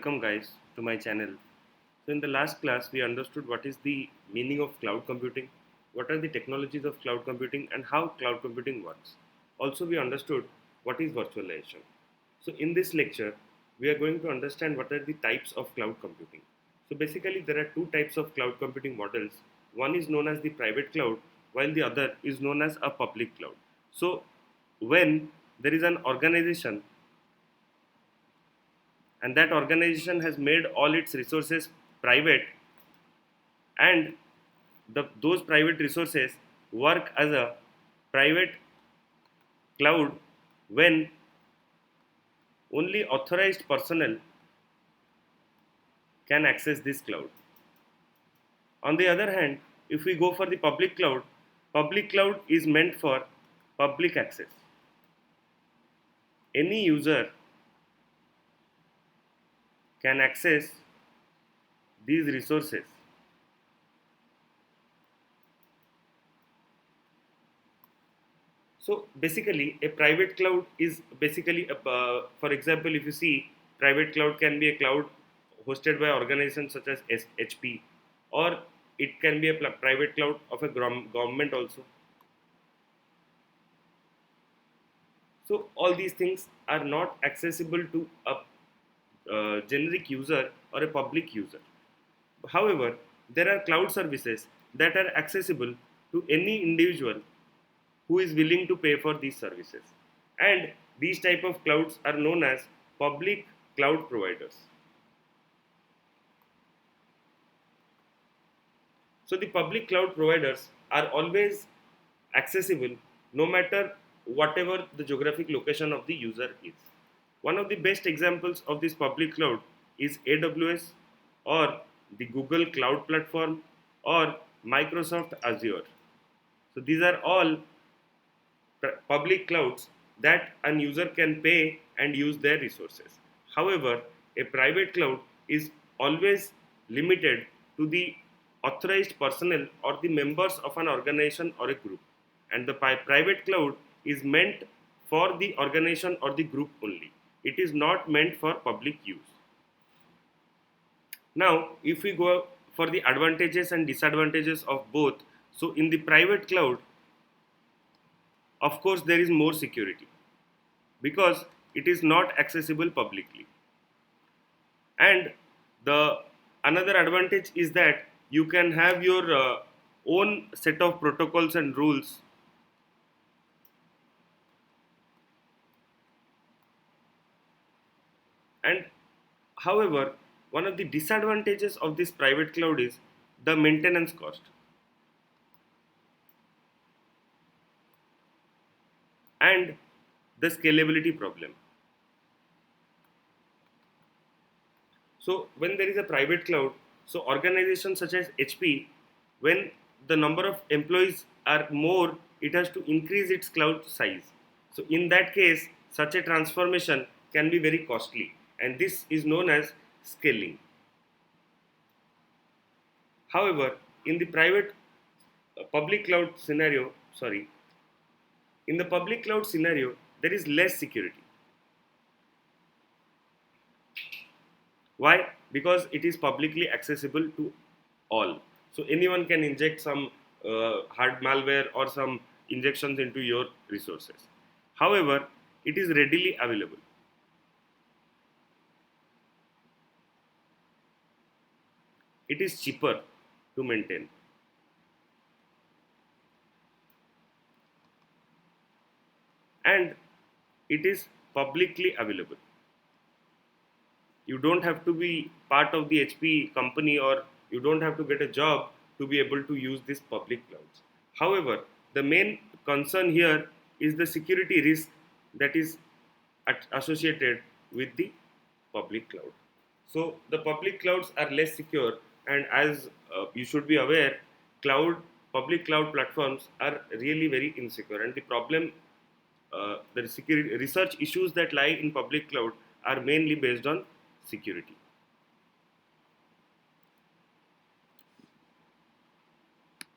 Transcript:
Welcome guys to my channel. So in the last class we understood what is the meaning of cloud computing, what are the technologies of cloud computing and how cloud computing works. Also we understood what is virtualization. So in this lecture we are going to understand what are the types of cloud computing. So basically there are two types of cloud computing models. One is known as the private cloud while the other is known as a public cloud. So when there is an organization and that organization has made all its resources private and those private resources work as a private cloud when only authorized personnel can access this cloud. On the other hand, if we go for the public cloud is meant for public access. Any user can access these resources. So basically, a private cloud is basically, for example, if you see, private cloud can be a cloud hosted by organizations such as HP, or it can be a private cloud of a government also. So all these things are not accessible to a generic user or a public user. However, there are cloud services that are accessible to any individual who is willing to pay for these services, and these type of clouds are known as public cloud providers. So the public cloud providers are always accessible no matter whatever the geographic location of the user is. One of the best examples of this public cloud is AWS or the Google Cloud Platform or Microsoft Azure. So these are all public clouds that a user can pay and use their resources. However, a private cloud is always limited to the authorized personnel or the members of an organization or a group. And the private cloud is meant for the organization or the group only. It is not meant for public use. Now, if we go for the advantages and disadvantages of both, so in the private cloud, of course, there is more security because it is not accessible publicly. And the another advantage is that you can have your own set of protocols and rules. And however, one of the disadvantages of this private cloud is the maintenance cost and the scalability problem. So when there is a private cloud, so organizations such as HP, when the number of employees are more, it has to increase its cloud size. So in that case, such a transformation can be very costly, and this is known as scaling. However, in the private public cloud scenario, in the public cloud scenario, there is less security. Why? Because it is publicly accessible to all. So anyone can inject some hard malware or some injections into your resources. However, it is readily available. It is cheaper to maintain, and it is publicly available. You don't have to be part of the HP company, or you don't have to get a job to be able to use these public clouds. However, the main concern here is the security risk that is associated with the public cloud. So the public clouds are less secure, and as you should be aware, cloud public cloud platforms are really very insecure, and the problem, the security research issues that lie in public cloud are mainly based on security.